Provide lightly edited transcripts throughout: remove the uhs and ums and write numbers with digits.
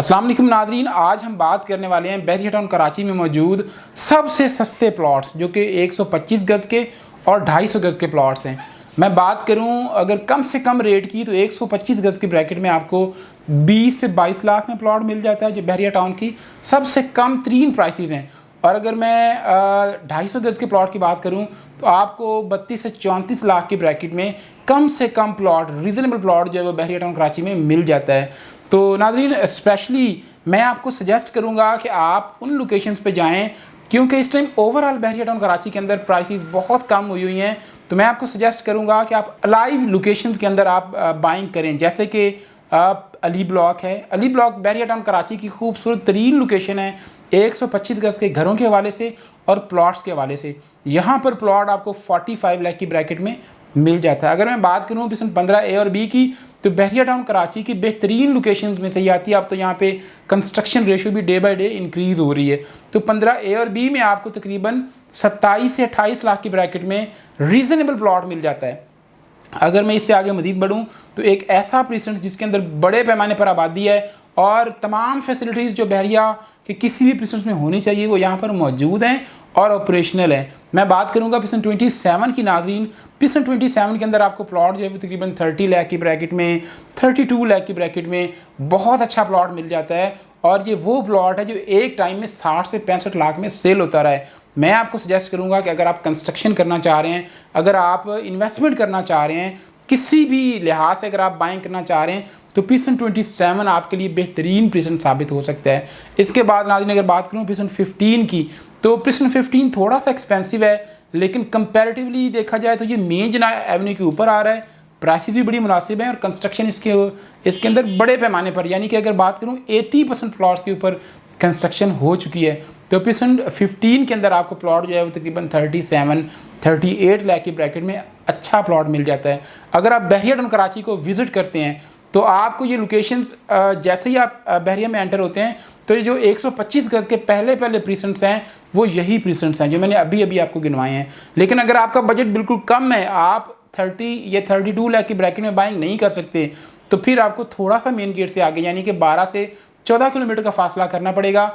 अस्सलाम वालेकुम नादरीन, आज हम बात करने वाले हैं बहरिया टाउन कराची में मौजूद सबसे सस्ते प्लॉट्स जो कि 125 गज़ के और 250 गज़ के प्लॉट्स हैं। मैं बात करूं अगर कम से कम रेट की तो 125 गज़ के ब्रैकेट में आपको 20 से 22 लाख में प्लॉट मिल जाता है, जो बहरिया टाउन की सबसे कम तरीन प्राइसेस हैं। और अगर मैं 250 गज़ के प्लॉट की बात करूं तो आपको 32 से 34 लाख के ब्रैकेट में कम से कम प्लॉट, रीज़नेबल प्लॉट जो है वो बहरिया टाउन कराची में मिल जाता है। तो नाज़रीन, स्पेशली मैं आपको सजेस्ट करूंगा कि आप उन लोकेशंस पे जाएं, क्योंकि इस टाइम ओवरऑल बहरिया टाउन कराची के अंदर प्राइसेस बहुत कम हुई हैं। तो मैं आपको सजेस्ट करूंगा कि आप अलाइव लोकेशंस के अंदर आप बाइंग करें, जैसे कि अली ब्लॉक है। अली ब्लॉक बहरिया टाउन कराची की खूबसूरत तरीन लोकेशन है 125 गज़ के घरों के हवाले से और प्लॉट्स के हवाले से। यहाँ पर प्लॉट आपको 45 लाख की ब्रैकेट में मिल जाता है। अगर मैं बात करूँ पिसन 15A और B की, तो बहरिया टाउन कराची की बेहतरीन लोकेशंस में से ही आती है। अब तो यहाँ पे कंस्ट्रक्शन रेशो भी डे बाय डे इंक्रीज़ हो रही है। तो 15A और B में आपको तकरीबन 27 से 28 लाख की ब्रैकेट में रीज़नेबल प्लॉट मिल जाता है। अगर मैं इससे आगे मज़ीद बढ़ूँ तो एक ऐसा प्रीसेंट जिसके अंदर बड़े पैमाने पर आबादी है और तमाम फैसिलिटीज़ जो बहरिया के किसी भी प्रीसेंट में होनी चाहिए वो यहाँ पर मौजूद हैं और ऑपरेशनल है। मैं बात करूंगा पिसन 27 की। नाज़रीन, पिसन 27 के अंदर आपको प्लॉट जो है वो तकरीबन 30 लाख की ब्रैकेट में, 32 लाख की ब्रैकेट में बहुत अच्छा प्लॉट मिल जाता है। और ये वो प्लॉट है जो एक टाइम में 60 से 65 लाख में सेल होता रहा है। मैं आपको सजेस्ट करूंगा कि अगर आप कंस्ट्रक्शन करना चाह रहे हैं, अगर आप इन्वेस्टमेंट करना चाह रहे हैं, किसी भी लिहाज से अगर आप बाइंग करना चाह रहे हैं, तो पिसन 27 आपके लिए बेहतरीन पिसन साबित हो सकता है। इसके बाद नाज़रीन अगर बात करूँ पिसन 15 की, तो पिसन 15 थोड़ा सा एक्सपेंसिव है, लेकिन कंपैरेटिवली देखा जाए तो ये मेन जना एवेन्यू के ऊपर आ रहा है। प्राइसेस भी बड़ी मुनासिब हैं और कंस्ट्रक्शन इसके अंदर बड़े पैमाने पर, यानी कि अगर बात करूँ 80% प्लॉट्स के ऊपर कंस्ट्रक्शन हो चुकी है। तो पिसन 15 के अंदर आपको प्लॉट जो है वो तकरीबन 37-38 लाख की ब्रैकेट में अच्छा प्लॉट मिल जाता है। अगर आप बहरिया टाउन कराची को विज़िट करते हैं तो आपको ये लोकेशंस जैसे ही आप बहरिया में एंटर होते हैं तो ये जो 125 गज़ के पहले प्रीसेंट्स हैं वो यही प्रीसेंट्स हैं जो मैंने अभी अभी आपको गिनवाए हैं। लेकिन अगर आपका बजट बिल्कुल कम है, आप 30 या 32 लाख की ब्रैकेट में बाइंग नहीं कर सकते, तो फिर आपको थोड़ा सा मेन गेट से आगे यानी कि 12 से 14 किलोमीटर का फासला करना पड़ेगा।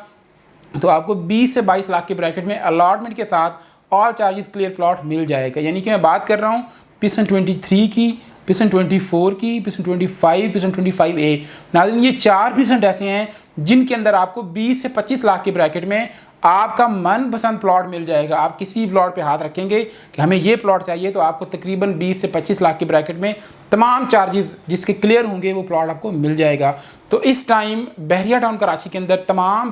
तो आपको 20 से 22 लाख की ब्रैकेट में अलॉटमेंट के साथ ऑल चार्जेस क्लियर प्लॉट मिल जाएगा। यानी कि मैं बात कर रहा हूँ पिसन 23 की, पिसन 24 की, पिसन 25, पिसन 25A। नाज़रीन, ये 4% ऐसे हैं जिनके अंदर आपको 20 से 25 लाख की ब्रैकेट में आपका मनपसंद प्लॉट मिल जाएगा। आप किसी प्लॉट पे हाथ रखेंगे कि हमें ये प्लॉट चाहिए, तो आपको तकरीबन 20 से 25 लाख की ब्रैकेट में तमाम चार्जेस जिसके क्लियर होंगे वो प्लॉट आपको मिल जाएगा। तो इस टाइम बहरिया टाउन कराची के अंदर तमाम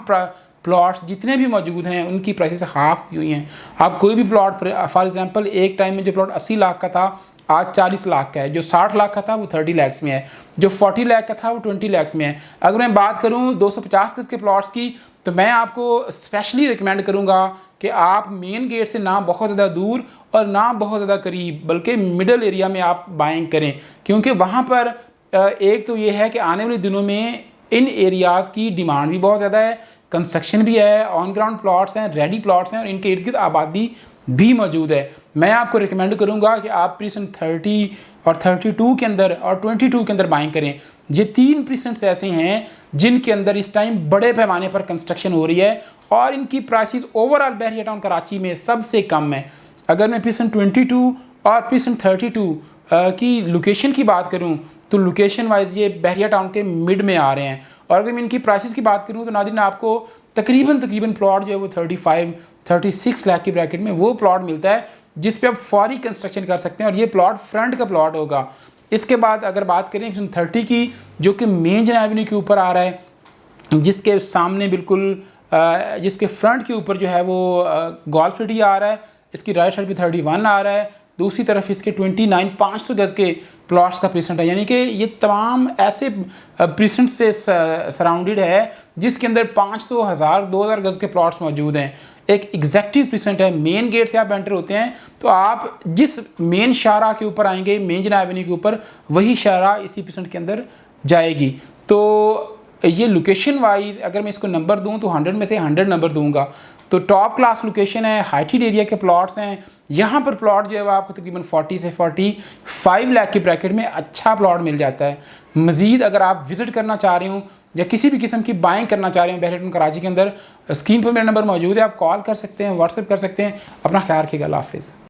प्लॉट्स जितने भी मौजूद हैं उनकी प्राइसेस हाफ हुई हैं। आप कोई भी प्लॉट फॉर एग्जांपल एक टाइम में जो प्लॉट 80 लाख का था आज 40 लाख का है, जो 60 लाख का था वो 30 लाख में है, जो 40 लाख का था वो 20 लाख में है। अगर मैं बात करूं 250 गज़ के प्लॉट्स की, तो मैं आपको स्पेशली रिकमेंड करूंगा कि आप मेन गेट से ना बहुत ज़्यादा दूर और ना बहुत ज़्यादा करीब, बल्कि मिडल एरिया में आप बाइंग करें, क्योंकि वहाँ पर एक तो ये है कि आने वाले दिनों में इन एरियाज़ की डिमांड भी बहुत ज़्यादा है, कंस्ट्रक्शन भी है, ऑन ग्राउंड प्लॉट्स हैं, रेडी प्लॉट्स हैं और इनके इर्द गिर्द आबादी भी मौजूद है। मैं आपको रिकमेंड करूंगा कि आप प्रीसेंट 30 और 32 के अंदर और 22 के अंदर बाइंग करें। ये 3 प्रीसेंट्स ऐसे हैं जिनके अंदर इस टाइम बड़े पैमाने पर कंस्ट्रक्शन हो रही है और इनकी प्राइसेस ओवरऑल बहरिया टाउन कराची में सबसे कम है। अगर मैं प्रीसेंट 22 और प्रीसेंट 32 की लोकेशन की बात करूँ तो लोकेशन वाइज ये बहरिया टाउन के मिड में आ रहे हैं। और अगर मैं इनकी प्राइसेस की बात करूँ तो नाज़रीन आपको तकरीबन प्लॉट जो है वो 35-36 लाख की ब्रैकेट में वो प्लॉट मिलता है जिस पे आप फौरी कंस्ट्रक्शन कर सकते हैं और ये प्लॉट फ्रंट का प्लॉट होगा। इसके बाद अगर बात करें 30 की, जो कि मेन जन एवेन्यू के ऊपर आ रहा है, जिसके सामने बिल्कुल जिसके फ्रंट के ऊपर जो है वो गोल्फ सिटी आ रहा है, इसकी राइट साइड पे 31 आ रहा है, दूसरी तरफ इसके 500 गज़ के प्लॉट्स का प्रीसेंट है। यानी कि ये तमाम ऐसे प्रीसेंट से सराउंडेड है जिसके अंदर 500, 1000, 2000 गज़ के प्लॉट्स मौजूद हैं। एक एग्जैक्टिव प्रीसेंट है, मेन गेट से आप एंटर होते हैं तो आप जिस मेन शाहरा के ऊपर आएंगे, मेन जना एवेन्यू के ऊपर, वही शाहरा इसी प्रीसेंट के अंदर जाएगी। तो ये लोकेशन वाइज अगर मैं इसको नंबर दूं तो 100 में से 100 नंबर दूंगा। तो टॉप क्लास लोकेशन है, हाइटेड एरिया के प्लॉट्स हैं। यहाँ पर प्लॉट जो है वो आपको तकरीबन 40 से 45 लाख की ब्रैकेट में अच्छा प्लॉट मिल जाता है। मज़ीद अगर आप विज़िट करना चाह रहे हो या किसी भी किस्म की बाइंग करना चाह रहे हैं बहरिया टाउन कराची के अंदर, स्क्रीन पर मेरा नंबर मौजूद है, आप कॉल कर सकते हैं, व्हाट्सएप कर सकते हैं। अपना ख्याल रखिएगा, अल्लाह हाफिज़।